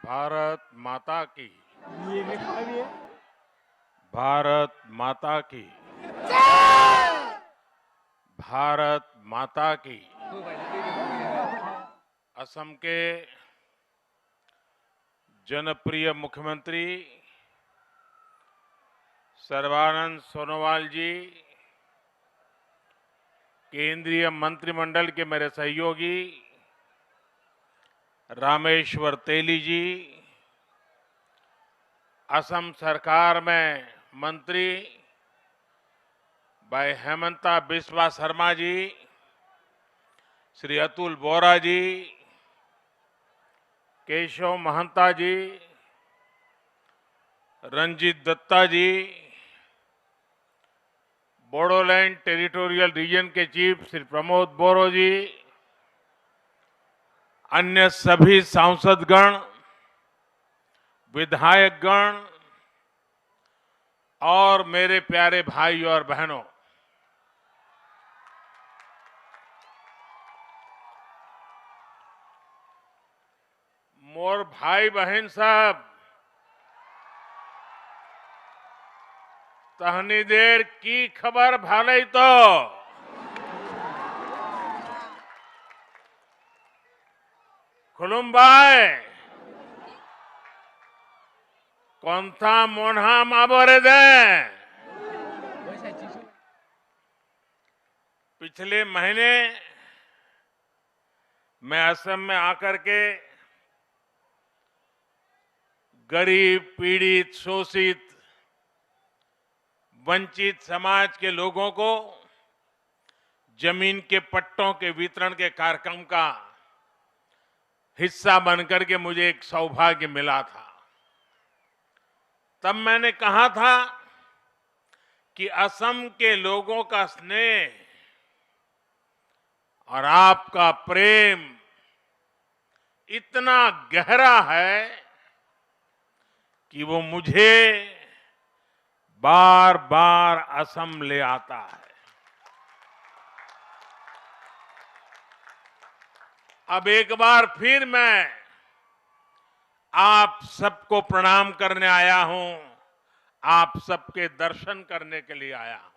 भारत माता की। ये लिखा भी है। भारत माता की। भारत माता की। असम के जनप्रिय मुख्यमंत्री सर्बानंद सोनोवाल जी, केंद्रीय मंत्रिमंडल के मेरे सहयोगी रामेश्वर तेली जी, असम सरकार में मंत्री भाई हेमंता बिस्वा शर्मा जी, श्री अतुल बोरा जी, केशव महंता जी, रंजीत दत्ता जी, बोडोलैंड टेरिटोरियल रीजन के चीफ श्री प्रमोद बोरो जी, अन्य सभी सांसदगण, विधायकगण और मेरे प्यारे भाई और बहनों, मोर भाई बहन सब, तहनी देर की खबर भाले तो खुलुम्बाय कौनथा मोन्हा माबोरे दे। पिछले महीने मैं असम में आकर के गरीब, पीड़ित, शोषित, वंचित समाज के लोगों को जमीन के पट्टों के वितरण के कार्यक्रम का हिस्सा बनकर के मुझे एक सौभाग्य मिला था। तब मैंने कहा था कि असम के लोगों का स्नेह और आपका प्रेम इतना गहरा है कि वो मुझे बार बार असम ले आता है। अब एक बार फिर मैं आप सबको प्रणाम करने आया हूं, आप सबके दर्शन करने के लिए आया हूं।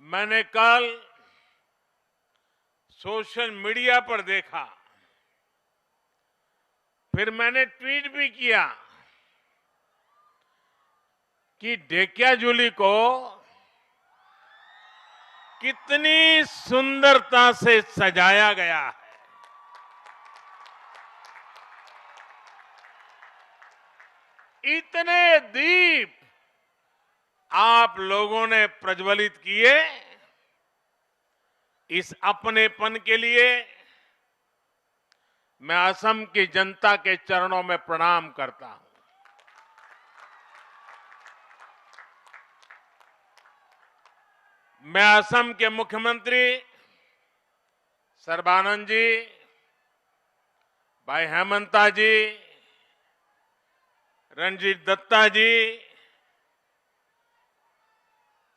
मैंने कल सोशल मीडिया पर देखा, फिर मैंने ट्वीट भी किया कि ढेकियाजुली को कितनी सुंदरता से सजाया गया है। इतने दीप आप लोगों ने प्रज्वलित किए, इस अपनेपन के लिए मैं असम की जनता के चरणों में प्रणाम करता हूं। मैं असम के मुख्यमंत्री सर्बानंद जी, भाई हेमंता जी, रंजीत दत्ता जी,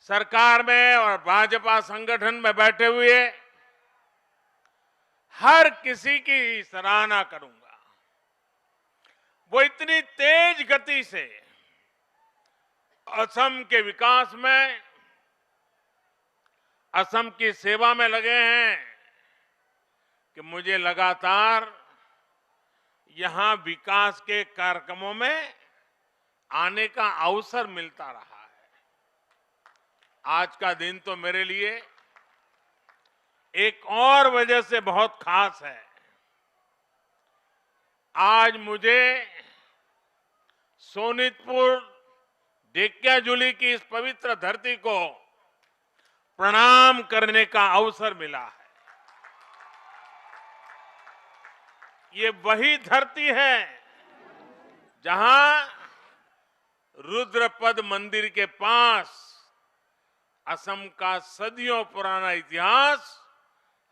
सरकार में और भाजपा संगठन में बैठे हुए हर किसी की सराहना करूंगा। वो इतनी तेज गति से असम के विकास में, असम की सेवा में लगे हैं कि मुझे लगातार यहां विकास के कार्यक्रमों में आने का अवसर मिलता रहा है। आज का दिन तो मेरे लिए एक और वजह से बहुत खास है। आज मुझे सोनितपुर ढेकियाजुली की इस पवित्र धरती को प्रणाम करने का अवसर मिला है। ये वही धरती है जहां रुद्रपद मंदिर के पास असम का सदियों पुराना इतिहास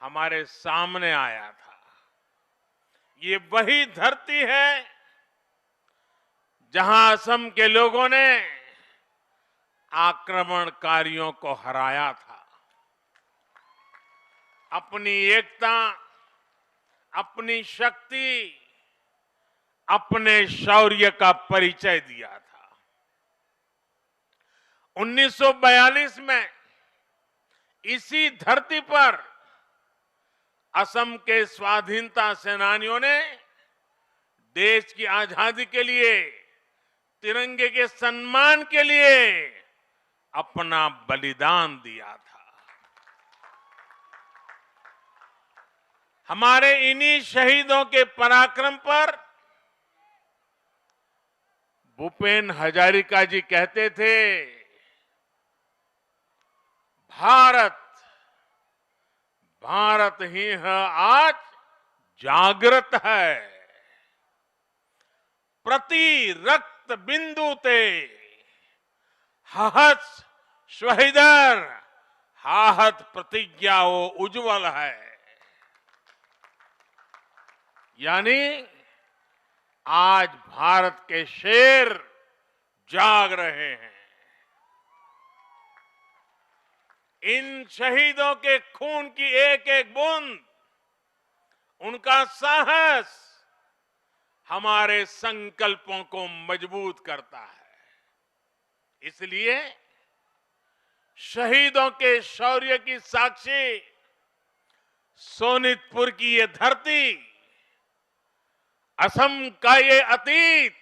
हमारे सामने आया था। ये वही धरती है जहां असम के लोगों ने आक्रमणकारियों को हराया था। अपनी एकता, अपनी शक्ति अपने शौर्य का परिचय दिया था। 1942 में इसी धरती पर असम के स्वाधीनता सेनानियों ने देश की आजादी के लिए, तिरंगे के सम्मान के लिए अपना बलिदान दिया था। हमारे इन्हीं शहीदों के पराक्रम पर भूपेन हजारिका जी कहते थे, भारत भारत ही है आज जागृत है, प्रति रक्त बिंदु ते हहत शहीदर हाहत प्रतिज्ञाओ उज्जवल है। यानी आज भारत के शेर जाग रहे हैं। इन शहीदों के खून की एक एक बूंद, उनका साहस हमारे संकल्पों को मजबूत करता है। इसलिए शहीदों के शौर्य की साक्षी सोनितपुर की ये धरती, असम का ये अतीत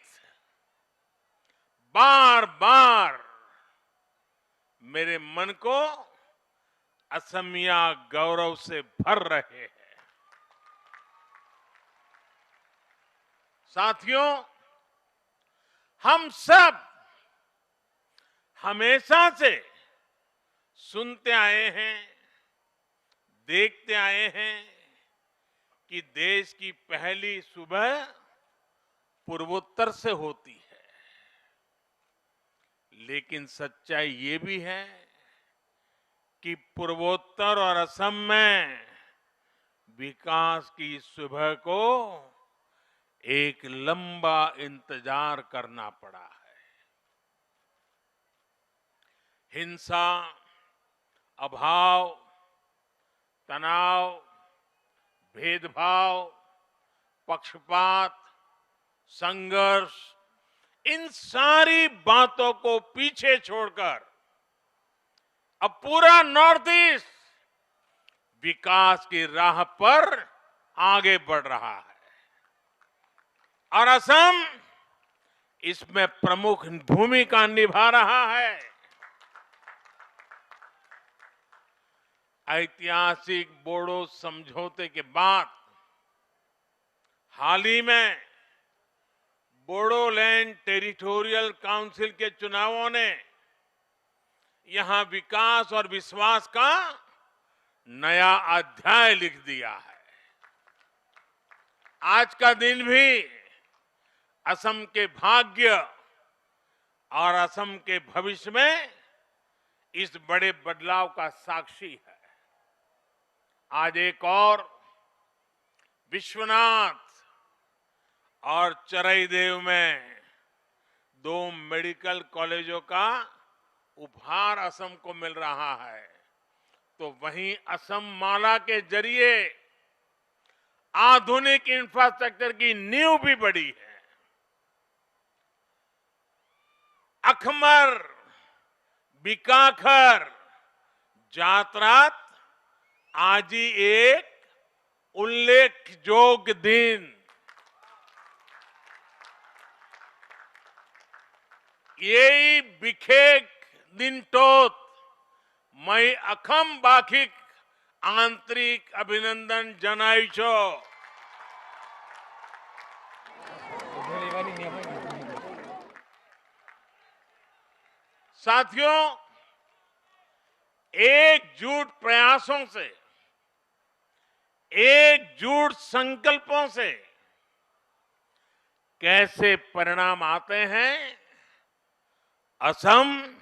बार बार मेरे मन को असमिया गौरव से भर रहे हैं। साथियों, हम सब हमेशा से सुनते आए हैं, देखते आए हैं कि देश की पहली सुबह पूर्वोत्तर से होती है। लेकिन सच्चाई ये भी है कि पूर्वोत्तर और असम में विकास की सुबह को एक लंबा इंतजार करना पड़ा है। हिंसा, अभाव, तनाव, भेदभाव, पक्षपात, संघर्ष, इन सारी बातों को पीछे छोड़कर अब पूरा नॉर्थ ईस्ट विकास की राह पर आगे बढ़ रहा है और असम इसमें प्रमुख भूमिका निभा रहा है। ऐतिहासिक बोडो समझौते के बाद हाल ही में बोडोलैंड टेरिटोरियल काउंसिल के चुनावों ने यहां विकास और विश्वास का नया अध्याय लिख दिया है। आज का दिन भी असम के भाग्य और असम के भविष्य में इस बड़े बदलाव का साक्षी है। आज एक और विश्वनाथ और चरईदेव में 2 मेडिकल कॉलेजों का उपहार असम को मिल रहा है, तो वहीं असम माला के जरिए आधुनिक इंफ्रास्ट्रक्चर की नींव भी बढ़ी है। अखमर, बीकाखर, जातरात आज ही एक उल्लेखयोग्य दिन। यही बिखेक दिन टोत मैं अखम बाखिक आंतरिक अभिनंदन जनाई छो। साथियों, एकजुट प्रयासों से, एकजुट संकल्पों से कैसे परिणाम आते हैं, असम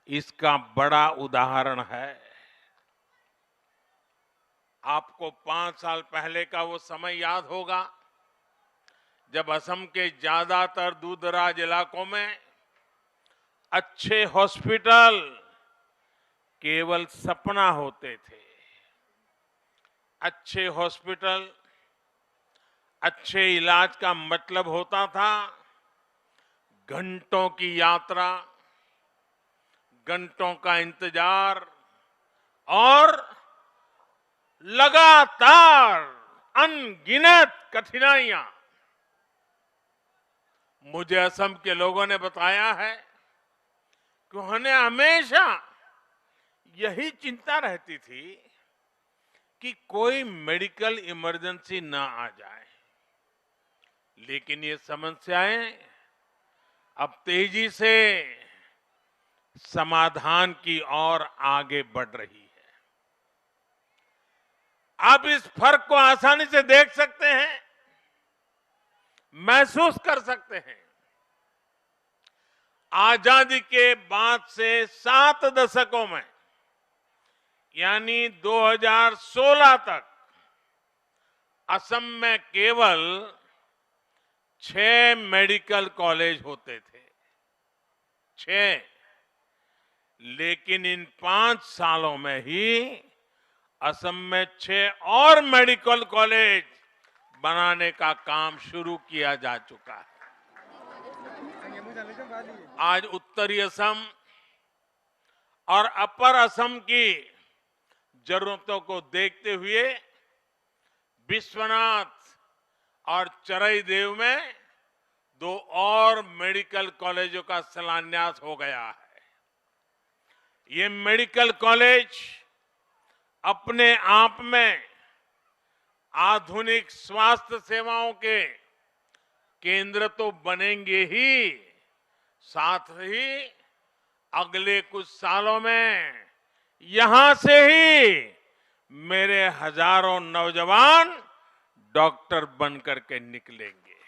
इसका बड़ा उदाहरण है। आपको 5 साल पहले का वो समय याद होगा जब असम के ज्यादातर दूरदराज इलाकों में अच्छे हॉस्पिटल केवल सपना होते थे। अच्छे हॉस्पिटल, अच्छे इलाज का मतलब होता था घंटों की यात्रा, घंटों का इंतजार और लगातार अनगिनत कठिनाइयां। मुझे असम के लोगों ने बताया है कि उन्हें हमेशा यही चिंता रहती थी कि कोई मेडिकल इमरजेंसी ना आ जाए, लेकिन ये समस्याएं अब तेजी से समाधान की ओर आगे बढ़ रही है। आप इस फर्क को आसानी से देख सकते हैं, महसूस कर सकते हैं। आजादी के बाद से 7 दशकों में, यानी 2016 तक असम में केवल 6 मेडिकल कॉलेज होते थे। 6। लेकिन इन 5 सालों में ही असम में 6 और मेडिकल कॉलेज बनाने का काम शुरू किया जा चुका है। आज उत्तरी असम और अपर असम की जरूरतों को देखते हुए विश्वनाथ और चरईदेव में 2 और मेडिकल कॉलेजों का शिलान्यास हो गया है। ये मेडिकल कॉलेज अपने आप में आधुनिक स्वास्थ्य सेवाओं के केंद्र तो बनेंगे ही, साथ ही अगले कुछ सालों में यहां से ही मेरे हजारों नौजवान डॉक्टर बनकर के निकलेंगे।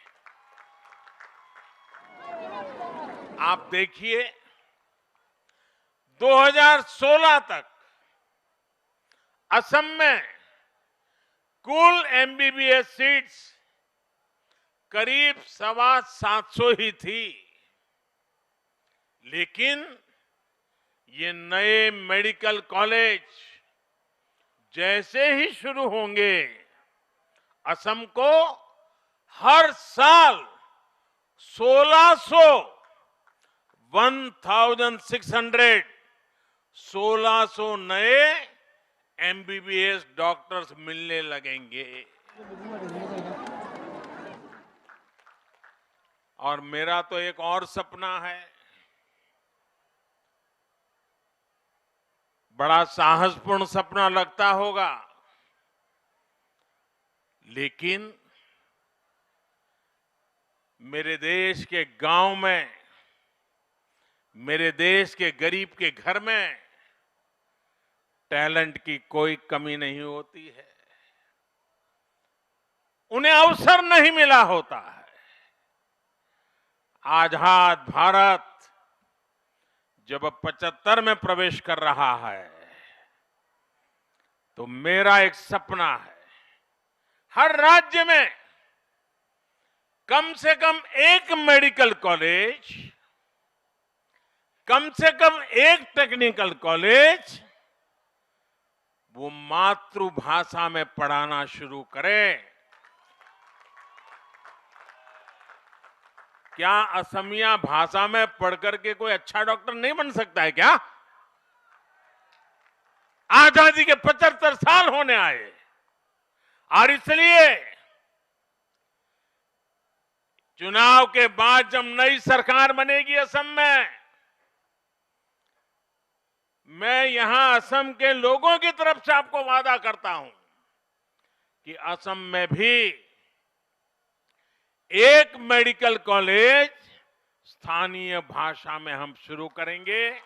आप देखिए, 2016 तक असम में कुल एमबीबीएस सीट्स करीब 750 ही थी, लेकिन ये नए मेडिकल कॉलेज जैसे ही शुरू होंगे, असम को हर साल 1600 नए एमबीबीएस डॉक्टर्स मिलने लगेंगे। और मेरा तो एक और सपना है, बड़ा साहसपूर्ण सपना लगता होगा, लेकिन मेरे देश के गांव में, मेरे देश के गरीब के घर में टैलेंट की कोई कमी नहीं होती है। उन्हें अवसर नहीं मिला होता है। आजाद भारत जब 75 में प्रवेश कर रहा है, तो मेरा एक सपना है, हर राज्य में कम से कम एक मेडिकल कॉलेज, कम से कम एक टेक्निकल कॉलेज वो मातृभाषा में पढ़ाना शुरू करें। क्या असमिया भाषा में पढ़कर के कोई अच्छा डॉक्टर नहीं बन सकता है क्या? आजादी के 75 साल होने आए, और इसलिए चुनाव के बाद जब नई सरकार बनेगी असम में, मैं यहां असम के लोगों की तरफ से आपको वादा करता हूं कि असम में भी एक मेडिकल कॉलेज स्थानीय भाषा में हम शुरू करेंगे,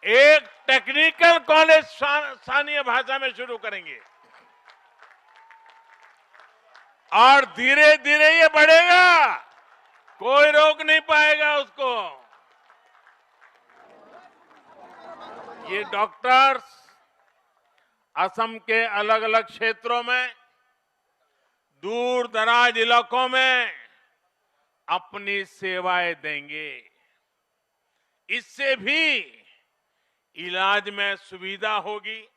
एक टेक्निकल कॉलेज स्थानीय भाषा में शुरू करेंगे, और धीरे धीरे ये बढ़ेगा, कोई रोक नहीं पाएगा उसको। ये डॉक्टर्स असम के अलग अलग क्षेत्रों में, दूर दराज इलाकों में अपनी सेवाएं देंगे। इससे भी इलाज में सुविधा होगी,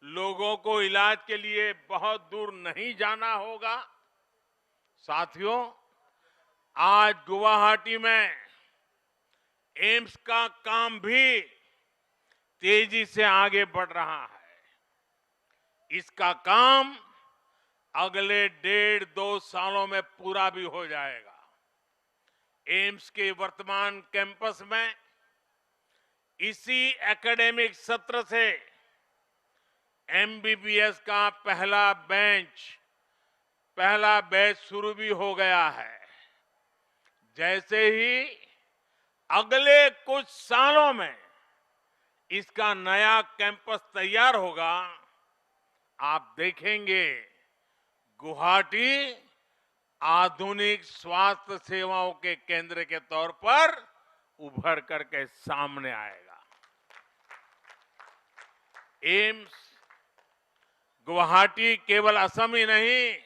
लोगों को इलाज के लिए बहुत दूर नहीं जाना होगा। साथियों, आज गुवाहाटी में एम्स का काम भी तेजी से आगे बढ़ रहा है। इसका काम अगले 1.5-2 सालों में पूरा भी हो जाएगा। एम्स के वर्तमान कैंपस में इसी एकेडमिक सत्र से एमबीबीएस का पहला बैच शुरू भी हो गया है। जैसे ही अगले कुछ सालों में इसका नया कैंपस तैयार होगा, आप देखेंगे गुवाहाटी आधुनिक स्वास्थ्य सेवाओं के केंद्र के तौर पर उभर करके सामने आएगा। एम्स गुवाहाटी केवल असम ही नहीं,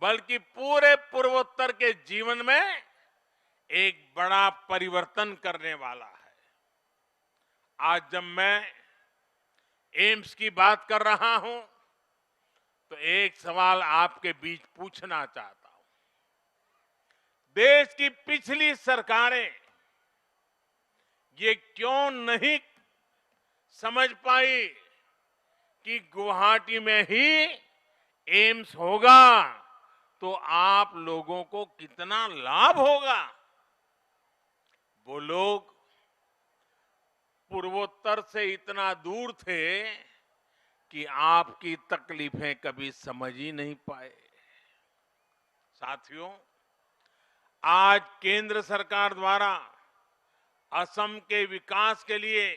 बल्कि पूरे पूर्वोत्तर के जीवन में एक बड़ा परिवर्तन करने वाला है। आज जब मैं एम्स की बात कर रहा हूं, तो एक सवाल आपके बीच पूछना चाहता हूं। देश की पिछली सरकारें ये क्यों नहीं समझ पाई कि गुवाहाटी में ही एम्स होगा तो आप लोगों को कितना लाभ होगा? वो लोग पूर्वोत्तर से इतना दूर थे कि आपकी तकलीफें कभी समझ ही नहीं पाए। साथियों, आज केंद्र सरकार द्वारा असम के विकास के लिए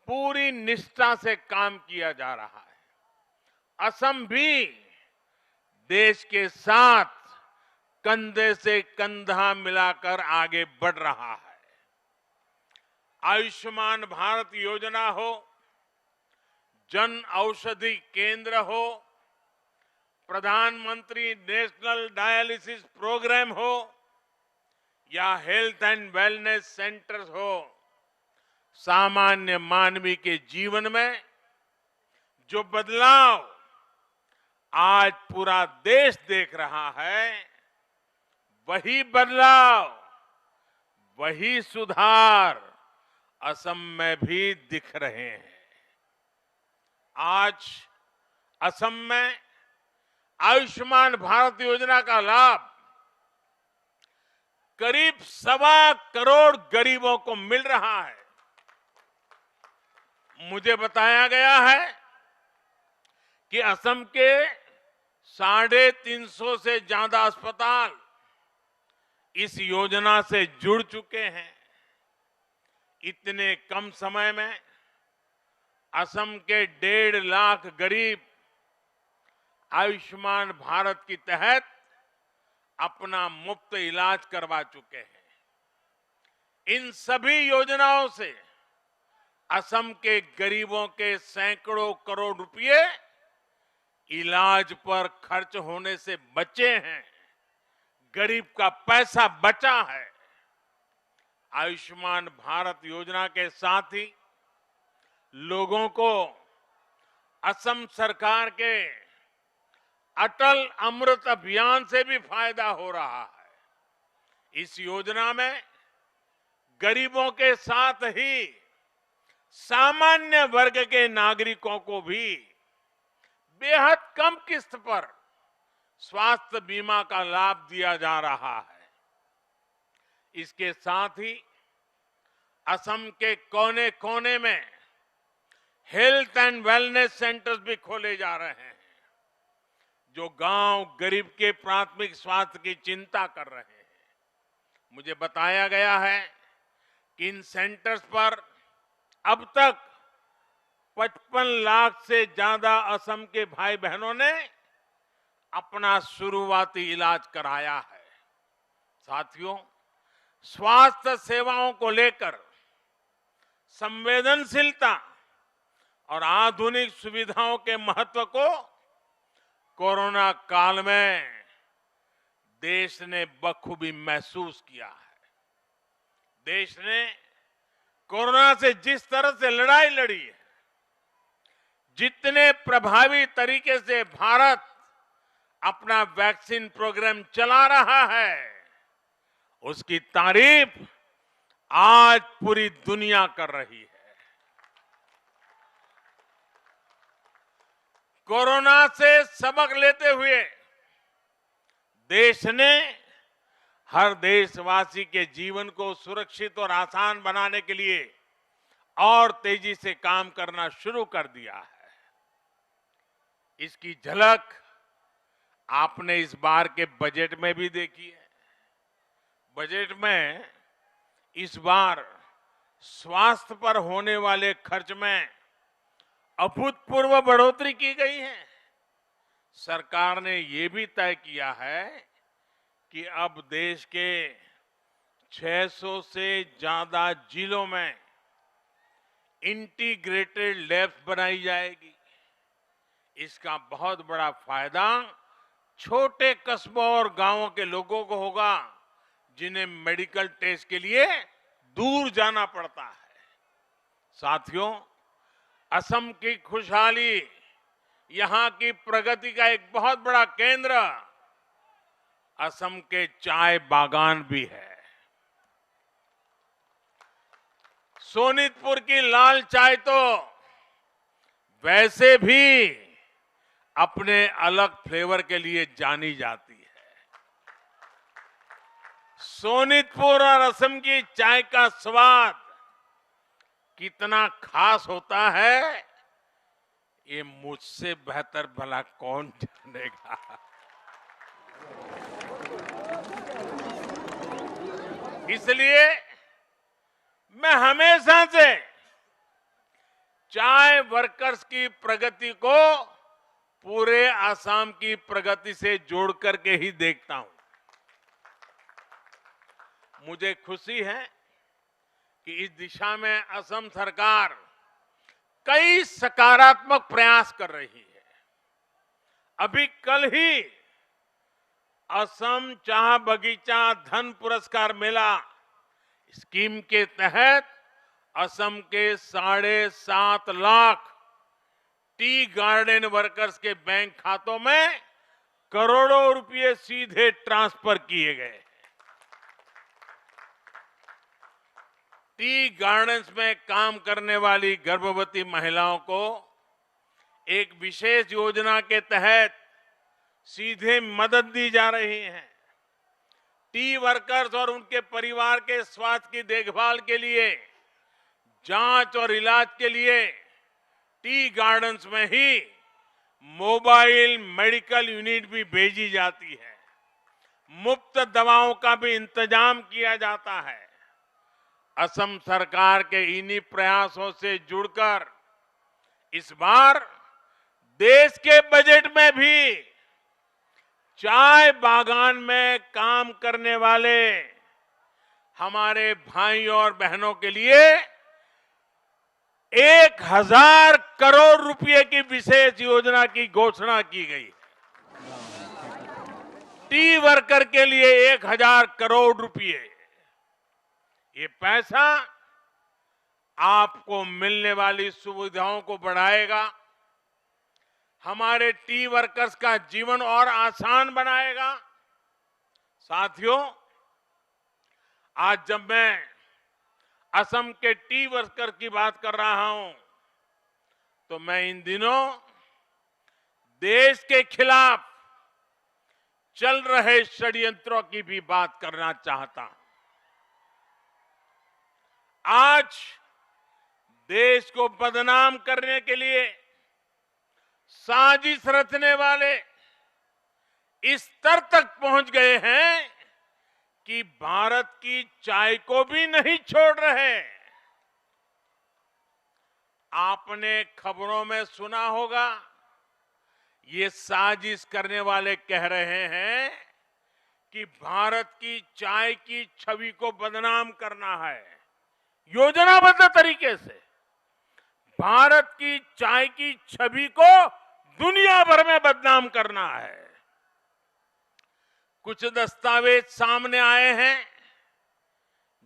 पूरी निष्ठा से काम किया जा रहा है। असम भी देश के साथ कंधे से कंधा मिलाकर आगे बढ़ रहा है। आयुष्मान भारत योजना हो, जन औषधि केंद्र हो, प्रधानमंत्री नेशनल डायलिसिस प्रोग्राम हो या हेल्थ एंड वेलनेस सेंटर्स हो, सामान्य मानवी के जीवन में जो बदलाव आज पूरा देश देख रहा है, वही बदलाव, वही सुधार असम में भी दिख रहे हैं। आज असम में आयुष्मान भारत योजना का लाभ करीब 1.25 करोड़ गरीबों को मिल रहा है। मुझे बताया गया है कि असम के 350 से ज्यादा अस्पताल इस योजना से जुड़ चुके हैं। इतने कम समय में असम के 1.5 लाख गरीब आयुष्मान भारत के तहत अपना मुफ्त इलाज करवा चुके हैं। इन सभी योजनाओं से असम के गरीबों के सैकड़ों करोड़ रुपए इलाज पर खर्च होने से बचे हैं। गरीब का पैसा बचा है। आयुष्मान भारत योजना के साथ ही लोगों को असम सरकार के अटल अमृत अभियान से भी फायदा हो रहा है। इस योजना में गरीबों के साथ ही सामान्य वर्ग के नागरिकों को भी बेहद कम किस्त पर स्वास्थ्य बीमा का लाभ दिया जा रहा है। इसके साथ ही असम के कोने कोने में हेल्थ एंड वेलनेस सेंटर्स भी खोले जा रहे हैं, जो गांव गरीब के प्राथमिक स्वास्थ्य की चिंता कर रहे हैं। मुझे बताया गया है कि इन सेंटर्स पर अब तक 55 लाख से ज्यादा असम के भाई बहनों ने अपना शुरुआती इलाज कराया है। साथियों, स्वास्थ्य सेवाओं को लेकर संवेदनशीलता और आधुनिक सुविधाओं के महत्व को कोरोना काल में देश ने बखूबी महसूस किया है। देश ने कोरोना से जिस तरह से लड़ाई लड़ी है, जितने प्रभावी तरीके से भारत अपना वैक्सीन प्रोग्राम चला रहा है, उसकी तारीफ आज पूरी दुनिया कर रही है। कोरोना से सबक लेते हुए देश ने हर देशवासी के जीवन को सुरक्षित और आसान बनाने के लिए और तेजी से काम करना शुरू कर दिया है। इसकी झलक आपने इस बार के बजट में भी देखी है। बजट में इस बार स्वास्थ्य पर होने वाले खर्च में अभूतपूर्व बढ़ोतरी की गई है। सरकार ने ये भी तय किया है कि अब देश के 600 से ज्यादा जिलों में इंटीग्रेटेड लैब्स बनाई जाएगी। इसका बहुत बड़ा फायदा छोटे कस्बों और गांवों के लोगों को होगा, जिन्हें मेडिकल टेस्ट के लिए दूर जाना पड़ता है। साथियों, असम की खुशहाली यहां की प्रगति का एक बहुत बड़ा केंद्र असम के चाय बागान भी है। सोनितपुर की लाल चाय तो वैसे भी अपने अलग फ्लेवर के लिए जानी जाती है। सोनितपुर और असम की चाय का स्वाद कितना खास होता है, ये मुझसे बेहतर भला कौन जानेगा। इसलिए मैं हमेशा से चाय वर्कर्स की प्रगति को पूरे असम की प्रगति से जोड़ करके ही देखता हूं। मुझे खुशी है कि इस दिशा में असम सरकार कई सकारात्मक प्रयास कर रही है। अभी कल ही असम चाह बगीचा धन पुरस्कार मेला स्कीम के तहत असम के 7.5 लाख टी गार्डन वर्कर्स के बैंक खातों में करोड़ों रुपए सीधे ट्रांसफर किए गए। टी गार्डन्स में काम करने वाली गर्भवती महिलाओं को एक विशेष योजना के तहत सीधे मदद दी जा रही है। टी वर्कर्स और उनके परिवार के स्वास्थ्य की देखभाल के लिए, जांच और इलाज के लिए टी गार्डन्स में ही मोबाइल मेडिकल यूनिट भी भेजी जाती है। मुफ्त दवाओं का भी इंतजाम किया जाता है। असम सरकार के इन्हीं प्रयासों से जुड़कर इस बार देश के बजट में भी चाय बागान में काम करने वाले हमारे भाई और बहनों के लिए 1000 करोड़ रुपए की विशेष योजना की घोषणा की गई। टी वर्कर के लिए 1000 करोड़ रुपए। ये पैसा आपको मिलने वाली सुविधाओं को बढ़ाएगा, हमारे टी वर्कर्स का जीवन और आसान बनाएगा। साथियों, आज जब मैं असम के टी वर्कर की बात कर रहा हूं, तो मैं इन दिनों देश के खिलाफ चल रहे षड्यंत्रों की भी बात करना चाहता हूं। आज देश को बदनाम करने के लिए साजिश रचने वाले इस स्तर तक पहुंच गए हैं कि भारत की चाय को भी नहीं छोड़ रहे। आपने खबरों में सुना होगा, ये साजिश करने वाले कह रहे हैं कि भारत की चाय की छवि को बदनाम करना है। योजनाबद्ध तरीके से भारत की चाय की छवि को दुनिया भर में बदनाम करना है। कुछ दस्तावेज सामने आए हैं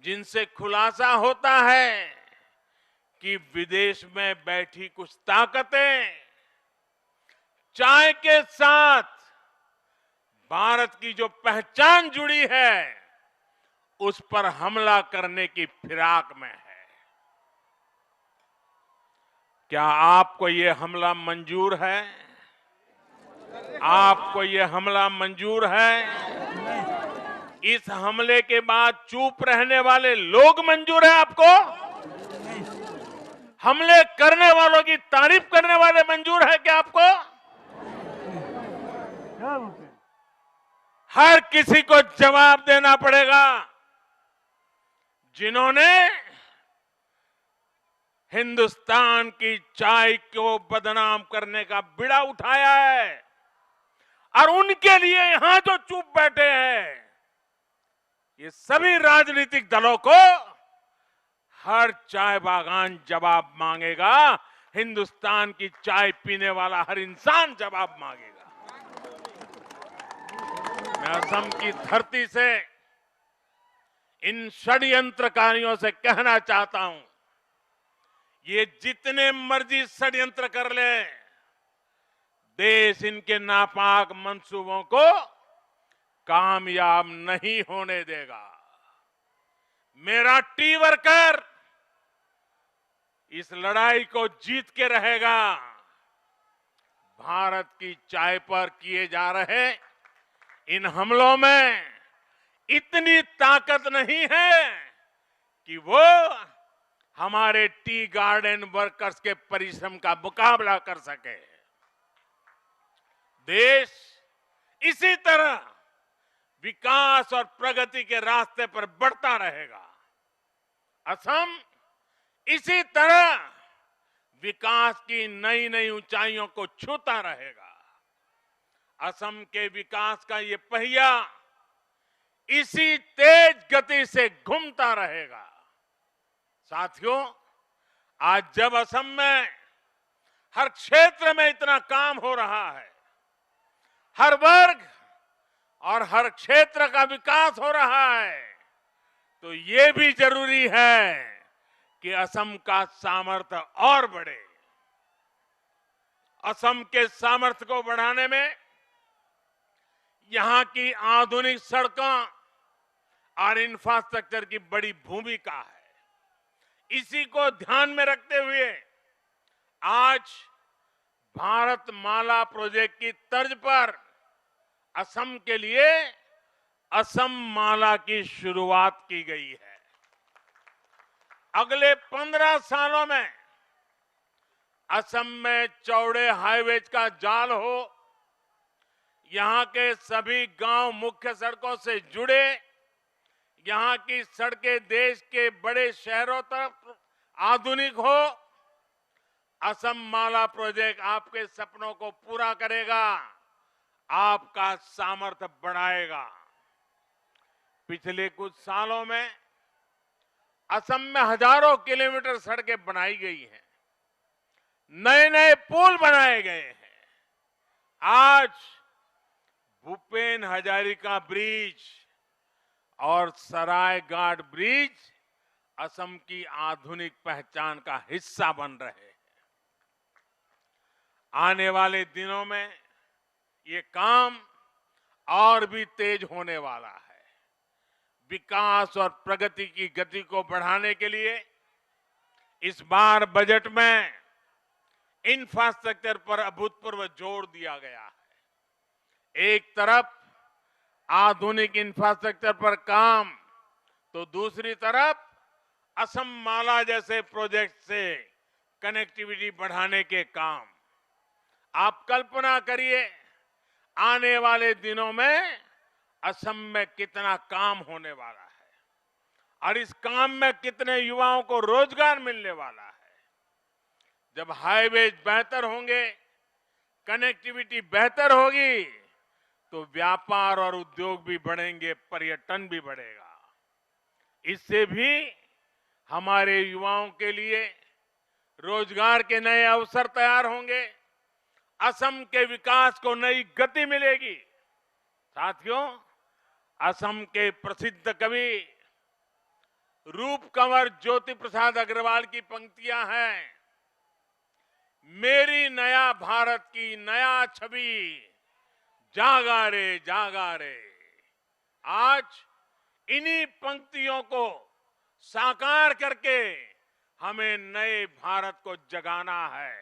जिनसे खुलासा होता है कि विदेश में बैठी कुछ ताकतें चाय के साथ भारत की जो पहचान जुड़ी है उस पर हमला करने की फिराक में है। क्या आपको ये हमला मंजूर है? आपको ये हमला मंजूर है? इस हमले के बाद चुप रहने वाले लोग मंजूर है आपको? हमले करने वालों की तारीफ करने वाले मंजूर है क्या आपको? क्या बोलते हैं? हर किसी को जवाब देना पड़ेगा जिन्होंने हिंदुस्तान की चाय को बदनाम करने का बीड़ा उठाया है। और उनके लिए यहां जो चुप बैठे हैं, ये सभी राजनीतिक दलों को हर चाय बागान जवाब मांगेगा। हिंदुस्तान की चाय पीने वाला हर इंसान जवाब मांगेगा। मैं असम की धरती से इन षड्यंत्रकारियों से कहना चाहता हूं, ये जितने मर्जी षड्यंत्र कर ले, देश इनके नापाक मंसूबों को कामयाब नहीं होने देगा। मेरा टी वर्कर इस लड़ाई को जीत के रहेगा। भारत की चाय पर किए जा रहे इन हमलों में इतनी ताकत नहीं है कि वो हमारे टी गार्डन वर्कर्स के परिश्रम का मुकाबला कर सके। देश इसी तरह विकास और प्रगति के रास्ते पर बढ़ता रहेगा। असम इसी तरह विकास की नई नई ऊंचाइयों को छूता रहेगा। असम के विकास का ये पहिया इसी तेज गति से घूमता रहेगा। साथियों, आज जब असम में हर क्षेत्र में इतना काम हो रहा है, हर वर्ग और हर क्षेत्र का विकास हो रहा है, तो ये भी जरूरी है कि असम का सामर्थ्य और बढ़े। असम के सामर्थ्य को बढ़ाने में यहां की आधुनिक सड़कों और इंफ्रास्ट्रक्चर की बड़ी भूमिका है। इसी को ध्यान में रखते हुए आज भारत माला प्रोजेक्ट की तर्ज पर असम के लिए असम माला की शुरुआत की गई है। अगले 15 सालों में असम में चौड़े हाईवेज का जाल हो, यहां के सभी गांव मुख्य सड़कों से जुड़े, यहां की सड़कें देश के बड़े शहरों तक आधुनिक हो। असम माला प्रोजेक्ट आपके सपनों को पूरा करेगा, आपका सामर्थ्य बढ़ाएगा। पिछले कुछ सालों में असम में हजारों किलोमीटर सड़कें बनाई गई हैं, नए नए पुल बनाए गए हैं। आज भूपेन हजारिका ब्रिज और सराय घाट ब्रिज असम की आधुनिक पहचान का हिस्सा बन रहे हैं। आने वाले दिनों में ये काम और भी तेज होने वाला है। विकास और प्रगति की गति को बढ़ाने के लिए इस बार बजट में इंफ्रास्ट्रक्चर पर अभूतपूर्व जोर दिया गया है। एक तरफ आधुनिक इंफ्रास्ट्रक्चर पर काम, तो दूसरी तरफ असम माला जैसे प्रोजेक्ट से कनेक्टिविटी बढ़ाने के काम। आप कल्पना करिए आने वाले दिनों में असम में कितना काम होने वाला है और इस काम में कितने युवाओं को रोजगार मिलने वाला है। जब हाईवे बेहतर होंगे, कनेक्टिविटी बेहतर होगी, तो व्यापार और उद्योग भी बढ़ेंगे, पर्यटन भी बढ़ेगा। इससे भी हमारे युवाओं के लिए रोजगार के नए अवसर तैयार होंगे, असम के विकास को नई गति मिलेगी। साथियों, असम के प्रसिद्ध कवि रूप कंवर ज्योति प्रसाद अग्रवाल की पंक्तियां हैं, मेरी नया भारत की नया छवि जागा रे। आज इन्हीं पंक्तियों को साकार करके हमें नए भारत को जगाना है।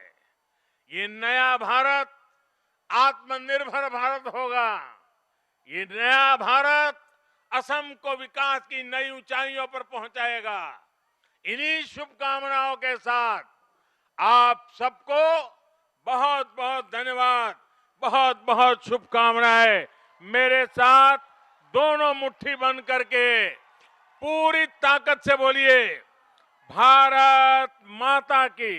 ये नया भारत आत्मनिर्भर भारत होगा। ये नया भारत असम को विकास की नई ऊंचाइयों पर पहुंचाएगा। इन्हीं शुभकामनाओं के साथ आप सबको बहुत बहुत धन्यवाद, बहुत बहुत शुभकामनाएं। मेरे साथ दोनों मुट्ठी बंद करके पूरी ताकत से बोलिए, भारत माता की।